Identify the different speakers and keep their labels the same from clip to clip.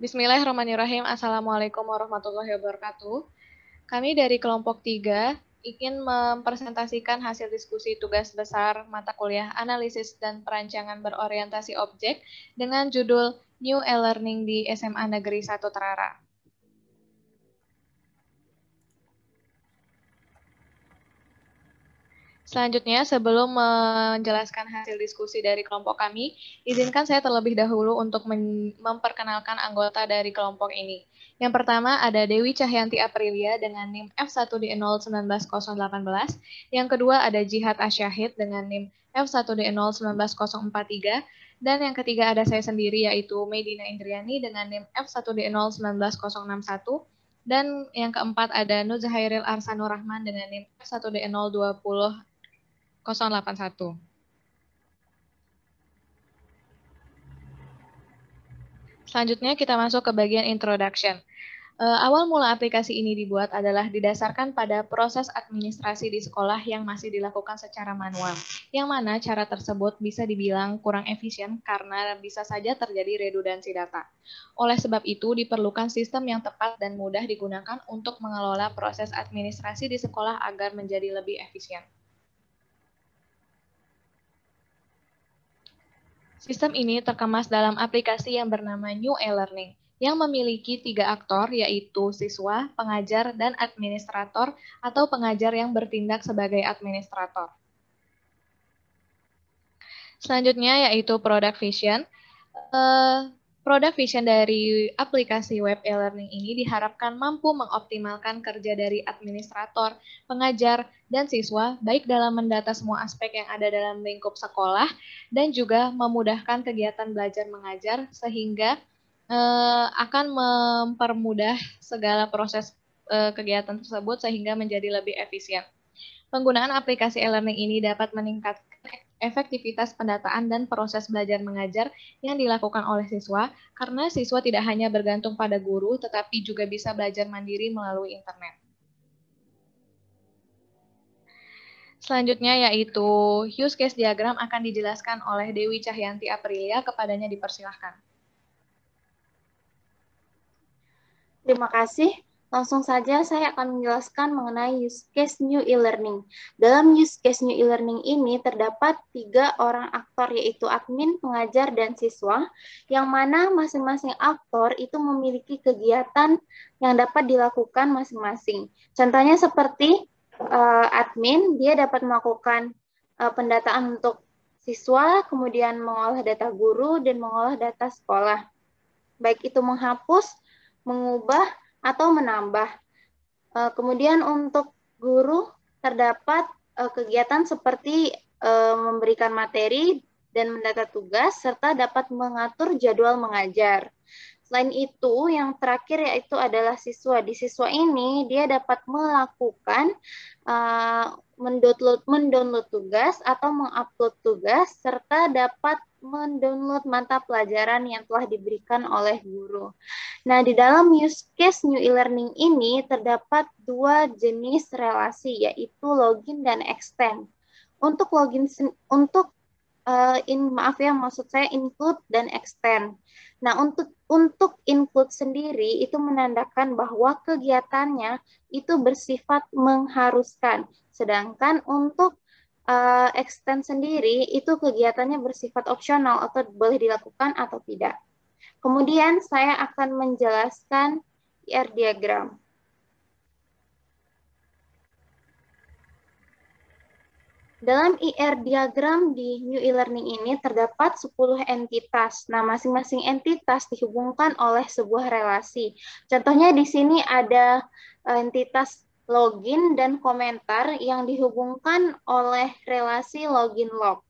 Speaker 1: Bismillahirrahmanirrahim. Assalamualaikum warahmatullahi wabarakatuh. Kami dari kelompok 3 ingin mempresentasikan hasil diskusi tugas besar mata kuliah analisis dan perancangan berorientasi objek dengan judul New E-Learning di SMA Negeri 1 Terara. Selanjutnya, sebelum menjelaskan hasil diskusi dari kelompok kami, izinkan saya terlebih dahulu untuk memperkenalkan anggota dari kelompok ini. Yang pertama ada Dewi Cahyanti Aprilia dengan NIM F1D0190018. Yang kedua ada Jihad Asyahid dengan NIM F1D01943. Dan yang ketiga ada saya sendiri yaitu Medina Indriani dengan NIM F1D0190061. Dan yang keempat ada Nuzahairil Arsanur Rahman dengan NIM F1D020 081. Selanjutnya kita masuk ke bagian introduction. Awal mula aplikasi ini dibuat adalah didasarkan pada proses administrasi di sekolah yang masih dilakukan secara manual, yang mana cara tersebut bisa dibilang kurang efisien karena bisa saja terjadi redundansi data. Oleh sebab itu, diperlukan sistem yang tepat dan mudah digunakan untuk mengelola proses administrasi di sekolah agar menjadi lebih efisien. Sistem ini terkemas dalam aplikasi yang bernama New E-Learning, yang memiliki 3 aktor, yaitu siswa, pengajar, dan administrator, atau pengajar yang bertindak sebagai administrator. Selanjutnya yaitu Product Vision. Product Vision dari aplikasi web e-learning ini diharapkan mampu mengoptimalkan kerja dari administrator, pengajar, dan siswa, baik dalam mendata semua aspek yang ada dalam lingkup sekolah, dan juga memudahkan kegiatan belajar mengajar, sehingga akan mempermudah segala proses kegiatan tersebut, sehingga menjadi lebih efisien. Penggunaan aplikasi e-learning ini dapat meningkatkan efektivitas pendataan dan proses belajar mengajar yang dilakukan oleh siswa, karena siswa tidak hanya bergantung pada guru, tetapi juga bisa belajar mandiri melalui internet. Selanjutnya yaitu use case diagram akan dijelaskan oleh Dewi Cahyanti Aprilia, kepadanya dipersilahkan.
Speaker 2: Terima kasih. Langsung saja saya akan menjelaskan mengenai use case New E-Learning. Dalam use case New E-Learning ini terdapat 3 orang aktor, yaitu admin, pengajar, dan siswa, yang mana masing-masing aktor itu memiliki kegiatan yang dapat dilakukan masing-masing. Contohnya seperti admin, dia dapat melakukan pendataan untuk siswa, kemudian mengolah data guru, dan mengolah data sekolah. Baik itu menghapus, mengubah, atau menambah. Kemudian untuk guru terdapat kegiatan seperti memberikan materi dan mendata tugas, serta dapat mengatur jadwal mengajar. Selain itu, yang terakhir yaitu adalah siswa. Di siswa ini, dia dapat melakukan mendownload tugas atau mengupload tugas, serta dapat mendownload mata pelajaran yang telah diberikan oleh guru. Nah, di dalam use case New E-Learning ini terdapat 2 jenis relasi, yaitu login dan extend. Untuk login, maaf ya, maksud saya include dan extend. Nah, untuk include sendiri itu menandakan bahwa kegiatannya itu bersifat mengharuskan. Sedangkan untuk extend sendiri itu kegiatannya bersifat opsional atau boleh dilakukan atau tidak. Kemudian saya akan menjelaskan IR diagram. Dalam IR diagram di New E-Learning ini terdapat 10 entitas. Nah, masing-masing entitas dihubungkan oleh sebuah relasi. Contohnya di sini ada entitas login dan komentar yang dihubungkan oleh relasi login log.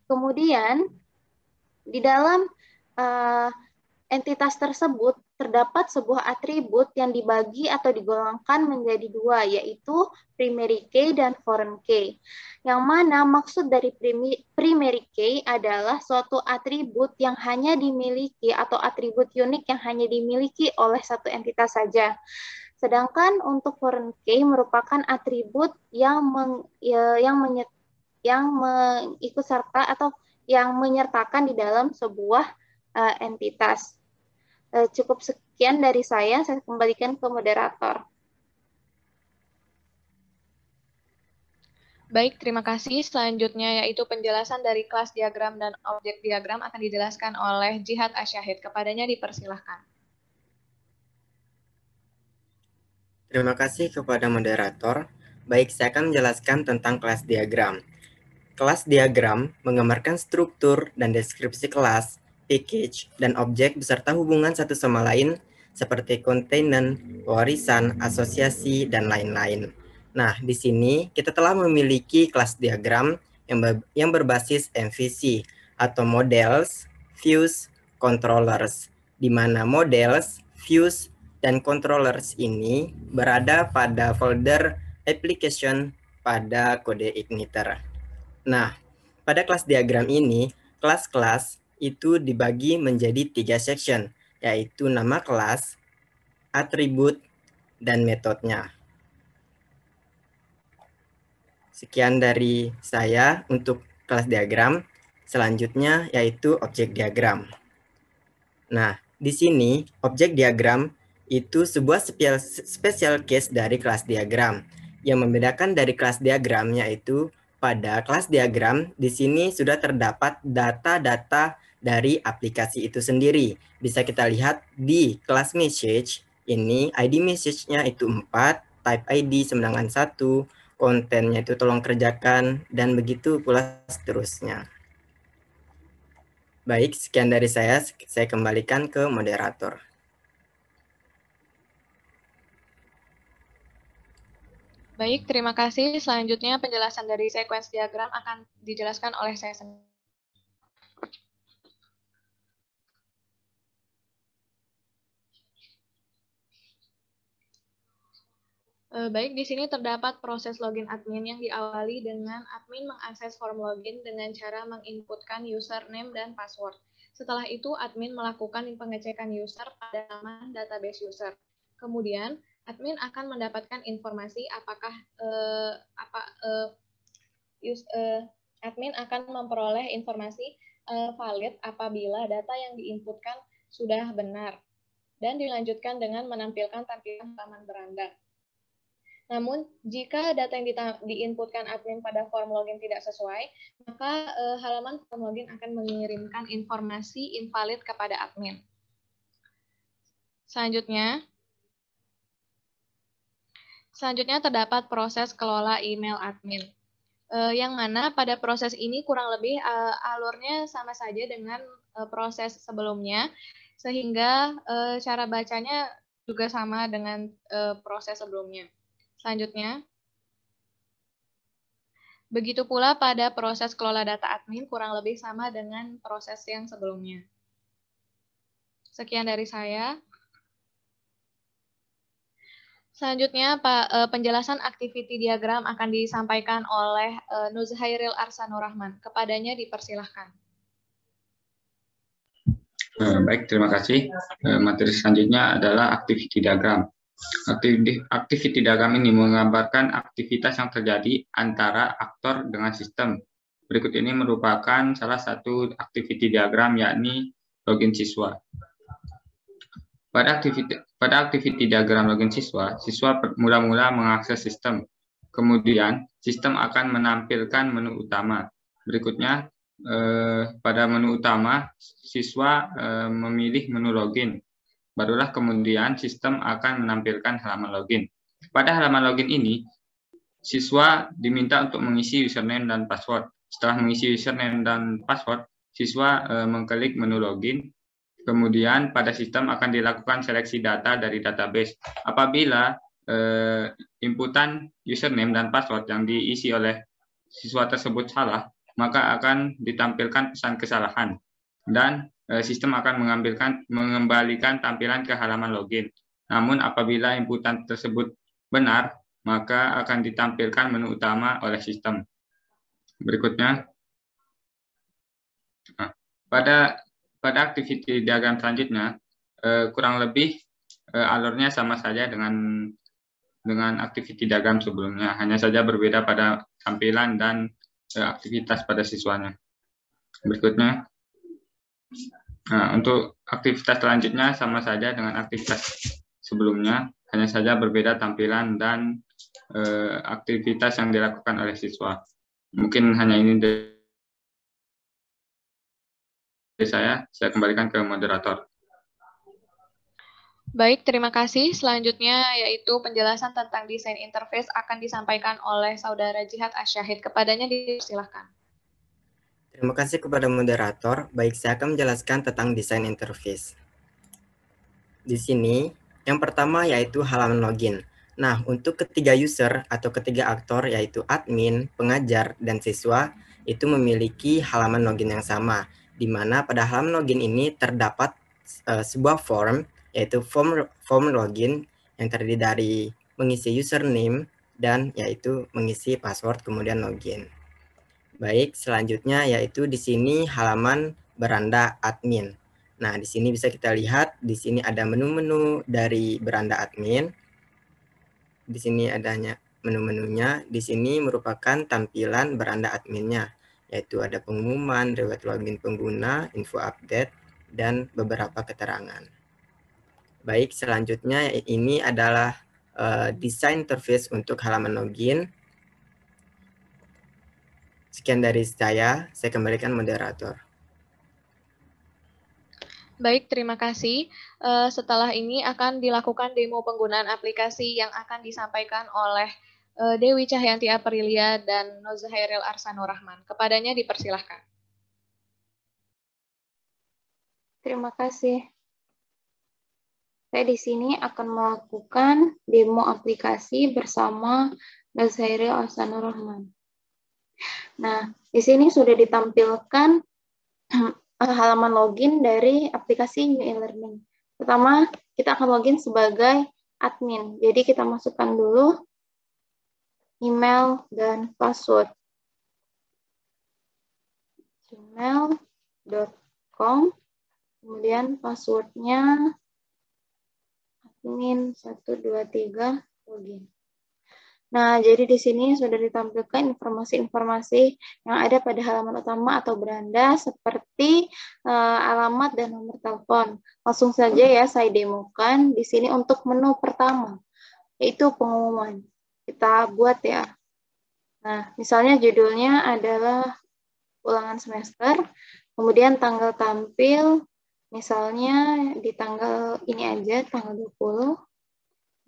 Speaker 2: Kemudian di dalam entitas tersebut terdapat sebuah atribut yang dibagi atau digolongkan menjadi 2, yaitu primary key dan foreign key. Yang mana maksud dari primary key adalah suatu atribut yang hanya dimiliki atau atribut unik yang hanya dimiliki oleh satu entitas saja. Sedangkan untuk foreign key merupakan atribut yang mengikut serta atau yang menyertakan di dalam sebuah entitas. Cukup sekian dari saya kembalikan ke moderator.
Speaker 1: Baik, terima kasih. Selanjutnya yaitu penjelasan dari kelas diagram dan objek diagram akan dijelaskan oleh Jihad Asyahid. Kepadanya dipersilahkan.
Speaker 3: Terima kasih kepada moderator. Baik, saya akan menjelaskan tentang kelas diagram. Kelas diagram menggambarkan struktur dan deskripsi kelas, package, dan objek beserta hubungan satu sama lain seperti container, warisan, asosiasi, dan lain-lain. Nah, di sini kita telah memiliki kelas diagram yang berbasis MVC atau Models, Views, Controllers, di mana Models, Views, dan Controllers ini berada pada folder application pada kode Igniter. Nah, pada kelas diagram ini, kelas-kelas itu dibagi menjadi 3 section, yaitu nama kelas, atribut, dan metodenya. Sekian dari saya untuk kelas diagram. Selanjutnya yaitu objek diagram. Nah, di sini objek diagram itu sebuah special case dari kelas diagram. Yang membedakan dari kelas diagram yaitu pada kelas diagram di sini sudah terdapat data-data dari aplikasi itu sendiri. Bisa kita lihat di kelas message ini ID message-nya itu 4, type ID semenangan 1, kontennya itu tolong kerjakan, dan begitu pula seterusnya. Baik, sekian dari saya kembalikan ke moderator.
Speaker 1: Baik, terima kasih. Selanjutnya penjelasan dari sequence diagram akan dijelaskan oleh saya sendiri. Baik, di sini terdapat proses login admin yang diawali dengan admin mengakses form login dengan cara menginputkan username dan password. Setelah itu, admin melakukan pengecekan user pada halaman database user. Kemudian, admin akan mendapatkan informasi apakah admin akan memperoleh informasi valid apabila data yang diinputkan sudah benar dan dilanjutkan dengan menampilkan tampilan halaman beranda. Namun, jika data yang diinputkan admin pada form login tidak sesuai, maka halaman form login akan mengirimkan informasi invalid kepada admin. Selanjutnya terdapat proses kelola email admin, yang mana pada proses ini kurang lebih alurnya sama saja dengan proses sebelumnya, sehingga cara bacanya juga sama dengan proses sebelumnya. Selanjutnya, begitu pula pada proses kelola data admin kurang lebih sama dengan proses yang sebelumnya. Sekian dari saya. Selanjutnya, penjelasan activity diagram akan disampaikan oleh Nuzhairil Arsanur Rahman. Kepadanya dipersilahkan.
Speaker 4: Baik, terima kasih. Materi selanjutnya adalah activity diagram. Activity diagram ini menggambarkan aktivitas yang terjadi antara aktor dengan sistem. Berikut ini merupakan salah satu activity diagram, yakni login siswa. Pada activity diagram login siswa, siswa mula-mula mengakses sistem. Kemudian, sistem akan menampilkan menu utama. Berikutnya, pada menu utama, siswa memilih menu login. Barulah kemudian sistem akan menampilkan halaman login. Pada halaman login ini, siswa diminta untuk mengisi username dan password. Setelah mengisi username dan password, siswa mengklik menu login. Kemudian pada sistem akan dilakukan seleksi data dari database. Apabila inputan username dan password yang diisi oleh siswa tersebut salah, maka akan ditampilkan pesan kesalahan. Dan sistem akan mengembalikan tampilan ke halaman login. Namun apabila inputan tersebut benar, maka akan ditampilkan menu utama oleh sistem. Berikutnya, pada activity diagram selanjutnya, kurang lebih alurnya sama saja dengan activity diagram sebelumnya, hanya saja berbeda pada tampilan dan aktivitas pada siswanya. Berikutnya, Nah, untuk aktivitas selanjutnya sama saja dengan aktivitas sebelumnya, hanya saja berbeda tampilan dan aktivitas yang dilakukan oleh siswa. Mungkin hanya ini dari saya kembalikan ke moderator.
Speaker 1: Baik, terima kasih. Selanjutnya yaitu penjelasan tentang desain interface akan disampaikan oleh Saudara Jihad Asyahid. Kepadanya dipersilahkan.
Speaker 3: Terima kasih kepada moderator. Baik, saya akan menjelaskan tentang desain interface. Di sini, yang pertama yaitu halaman login. Nah, untuk ketiga user atau ketiga aktor yaitu admin, pengajar, dan siswa itu memiliki halaman login yang sama, di mana pada halaman login ini terdapat sebuah form, yaitu form login yang terdiri dari mengisi username dan yaitu mengisi password kemudian login. Baik, selanjutnya yaitu di sini halaman beranda admin. Nah, di sini bisa kita lihat, di sini ada menu-menu dari beranda admin. Di sini adanya menu-menunya. Di sini merupakan tampilan beranda adminnya, yaitu ada pengumuman, riwayat login pengguna, info update, dan beberapa keterangan. Baik, selanjutnya ini adalah desain interface untuk halaman login. Sekian dari saya kembalikan moderator.
Speaker 1: Baik, terima kasih. Setelah ini akan dilakukan demo penggunaan aplikasi yang akan disampaikan oleh Dewi Cahyanti Aprilia dan Nozhairil Arsanur Rahman. Kepadanya dipersilahkan.
Speaker 2: Terima kasih. Saya di sini akan melakukan demo aplikasi bersama Nozhairil Arsanur Rahman. Nah, di sini sudah ditampilkan halaman login dari aplikasi New e-learning. Pertama, kita akan login sebagai admin. Jadi kita masukkan dulu email dan password. gmail.com, kemudian passwordnya admin 123 login. Nah, jadi di sini sudah ditampilkan informasi-informasi yang ada pada halaman utama atau beranda seperti alamat dan nomor telepon. Langsung saja ya saya demokan di sini untuk menu pertama, yaitu pengumuman. Kita buat ya. Nah, misalnya judulnya adalah ulangan semester, kemudian tanggal tampil, misalnya di tanggal ini aja, tanggal 20.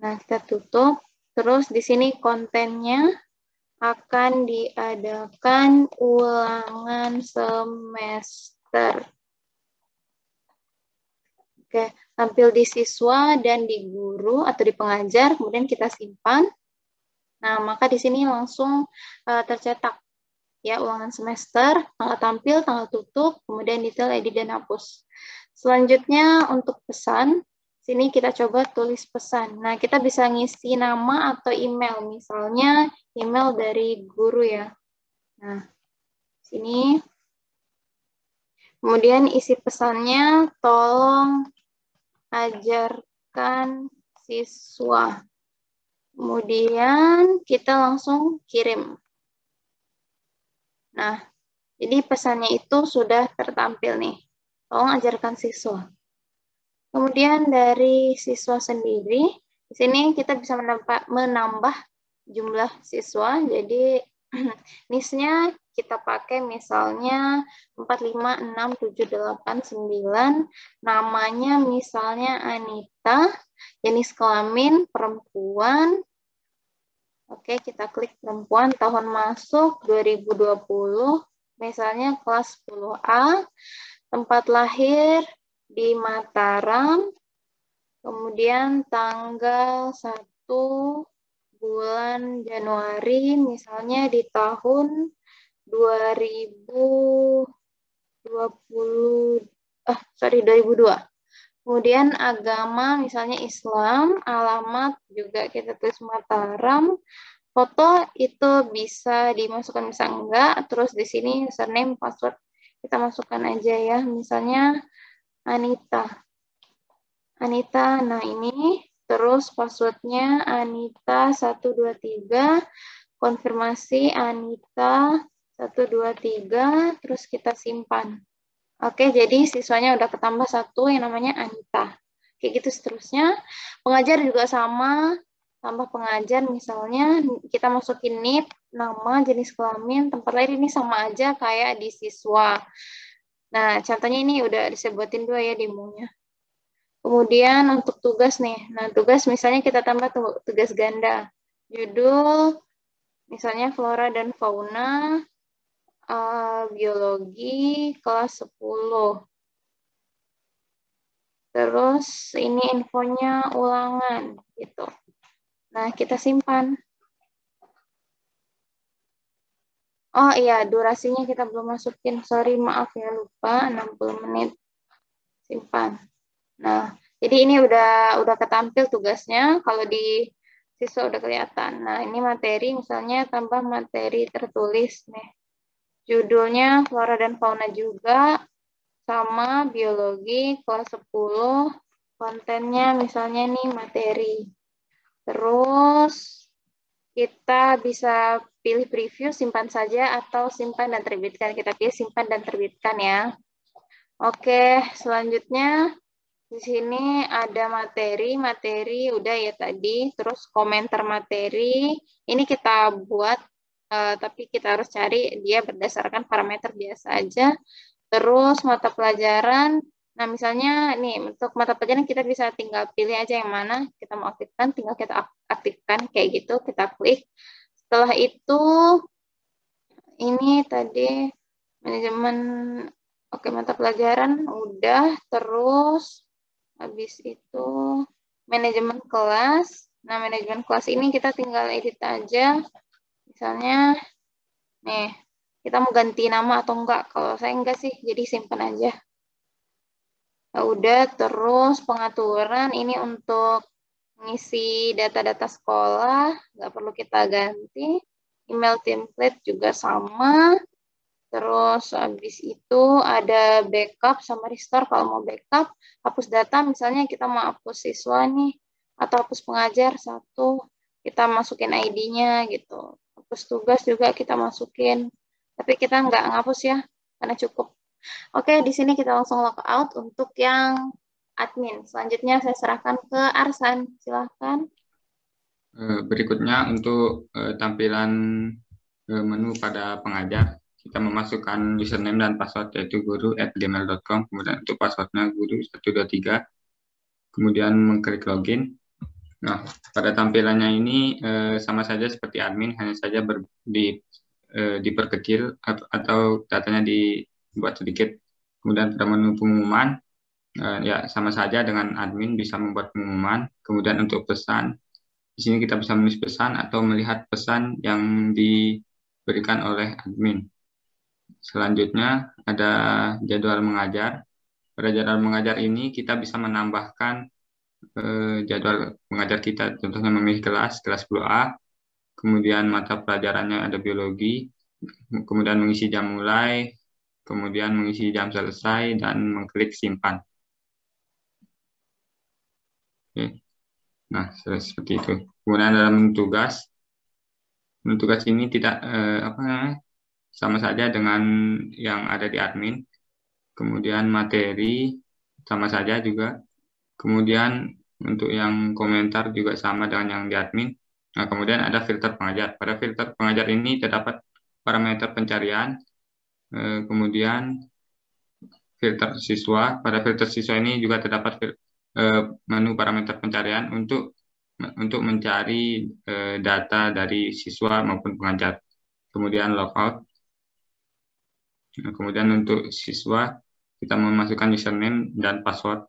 Speaker 2: Nah, kita tutup. Terus di sini kontennya akan diadakan ulangan semester. Oke, tampil di siswa dan di guru atau di pengajar, kemudian kita simpan. Nah, maka di sini langsung tercetak ya ulangan semester, tanggal tampil, tanggal tutup, kemudian detail, edit, dan hapus. Selanjutnya untuk pesan, sini kita coba tulis pesan. Nah, kita bisa ngisi nama atau email, misalnya email dari guru ya. Nah, sini. Kemudian isi pesannya, tolong ajarkan siswa. Kemudian kita langsung kirim. Nah, jadi pesannya itu sudah tertampil nih. Tolong ajarkan siswa. Kemudian dari siswa sendiri, di sini kita bisa menambah jumlah siswa. Jadi NIS-nya kita pakai misalnya 4567889, namanya misalnya Anita, jenis kelamin perempuan. Oke, kita klik perempuan, tahun masuk 2020, misalnya kelas 10A, tempat lahir di Mataram, kemudian tanggal 1 bulan Januari, misalnya di tahun 2002. Kemudian agama misalnya Islam, alamat juga kita tulis Mataram, foto itu bisa dimasukkan bisa enggak, terus di sini username, password kita masukkan aja ya, misalnya Anita. Nah ini, terus passwordnya Anita 123, konfirmasi Anita 123, terus kita simpan. Oke, jadi siswanya udah ketambah satu yang namanya Anita. Kayak gitu seterusnya. Pengajar juga sama, tambah pengajar misalnya kita masukin NIP, nama, jenis kelamin, tempat lahir ini sama aja kayak di siswa. Nah, contohnya ini udah disebutin dua ya demonya. Kemudian untuk tugas nih. Nah, tugas misalnya kita tambah tugas ganda. Judul misalnya flora dan fauna, biologi kelas 10. Terus ini infonya ulangan gitu. Nah, kita simpan. Oh iya, durasinya kita belum masukin. Sorry, maaf ya, lupa 60 menit. Simpan. Nah, jadi ini udah ketampil tugasnya. Kalau di siswa udah kelihatan. Nah, ini materi misalnya tambah materi tertulis nih. Judulnya flora dan fauna juga sama biologi kelas 10. Kontennya misalnya nih materi. Terus kita bisa pilih preview, simpan saja, atau simpan dan terbitkan. Kita pilih simpan dan terbitkan ya. Oke, selanjutnya di sini ada materi udah ya tadi. Terus komentar materi, ini kita buat, tapi kita harus cari dia berdasarkan parameter biasa aja. Terus mata pelajaran, nah misalnya nih untuk mata pelajaran kita bisa tinggal pilih aja yang mana kita mau aktifkan, tinggal kita aktifkan kayak gitu, kita klik. Setelah itu ini tadi manajemen, oke mata pelajaran udah, terus habis itu manajemen kelas. Nah manajemen kelas ini kita tinggal edit aja, misalnya nih kita mau ganti nama atau enggak. Kalau saya enggak sih, jadi simpan aja. Nah, udah, terus pengaturan ini untuk ngisi data-data sekolah, nggak perlu kita ganti. Email template juga sama. Terus habis itu ada backup sama restore kalau mau backup. Hapus data misalnya kita mau hapus siswa nih, atau hapus pengajar satu, kita masukin ID-nya gitu. Hapus tugas juga kita masukin. Tapi kita nggak ngapus ya, karena cukup. Oke, di sini kita langsung logout untuk yang admin. Selanjutnya saya serahkan ke Arsan. Silahkan.
Speaker 4: Berikutnya untuk tampilan menu pada pengajar, kita memasukkan username dan password yaitu guru@gmail.com, kemudian untuk passwordnya guru123, kemudian mengklik login. Nah, pada tampilannya ini sama saja seperti admin, hanya saja diperkecil atau datanya dibuat sedikit. Kemudian pada menu pengumuman, ya sama saja dengan admin bisa membuat pengumuman. Kemudian untuk pesan, di sini kita bisa menulis pesan atau melihat pesan yang diberikan oleh admin. Selanjutnya ada jadwal mengajar. Pada jadwal mengajar ini kita bisa menambahkan jadwal mengajar kita, contohnya memilih kelas 10A, kemudian mata pelajarannya ada biologi, kemudian mengisi jam mulai, kemudian mengisi jam selesai, dan mengklik simpan. Oke. Nah, seperti itu. Kemudian dalam tugas ini tidak sama saja dengan yang ada di admin. Kemudian materi sama saja juga. Kemudian untuk yang komentar juga sama dengan yang di admin. Nah, kemudian ada filter pengajar. Pada filter pengajar ini terdapat parameter pencarian, kemudian filter siswa. Pada filter siswa ini juga terdapat menu parameter pencarian untuk mencari data dari siswa maupun pengajar. Kemudian logout. Nah, kemudian untuk siswa kita memasukkan username dan password.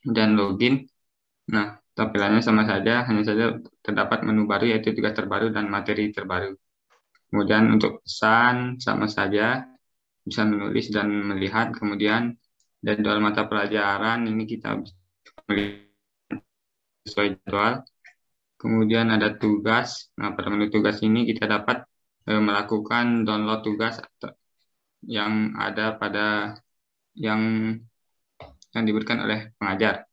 Speaker 4: Dan login. Nah, tampilannya sama saja, hanya saja terdapat menu baru yaitu tugas terbaru dan materi terbaru. Kemudian untuk pesan sama saja, bisa menulis dan melihat. Kemudian jadwal mata pelajaran ini kita melihat sesuai jadwal. Kemudian ada tugas. Nah, pada menu tugas ini kita dapat melakukan download tugas yang ada pada yang diberikan oleh pengajar.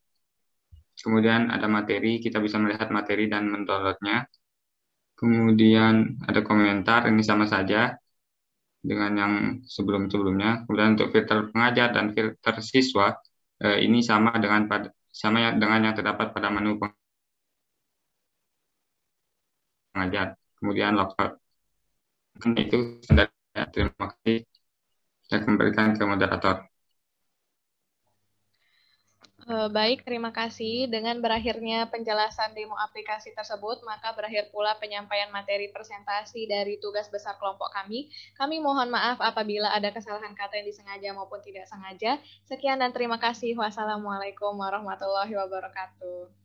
Speaker 4: Kemudian ada materi, kita bisa melihat materi dan mendownloadnya. Kemudian ada komentar, ini sama saja dengan yang sebelum-sebelumnya. Kemudian untuk filter pengajar dan filter siswa, ini sama dengan yang terdapat pada menu pengajar. Kemudian logout. Itu standarnya. Terima kasih. Saya kembalikan ke moderator.
Speaker 1: Baik, terima kasih. Dengan berakhirnya penjelasan demo aplikasi tersebut, maka berakhir pula penyampaian materi presentasi dari tugas besar kelompok kami. Kami mohon maaf apabila ada kesalahan kata yang disengaja maupun tidak sengaja. Sekian dan terima kasih. Wassalamualaikum warahmatullahi wabarakatuh.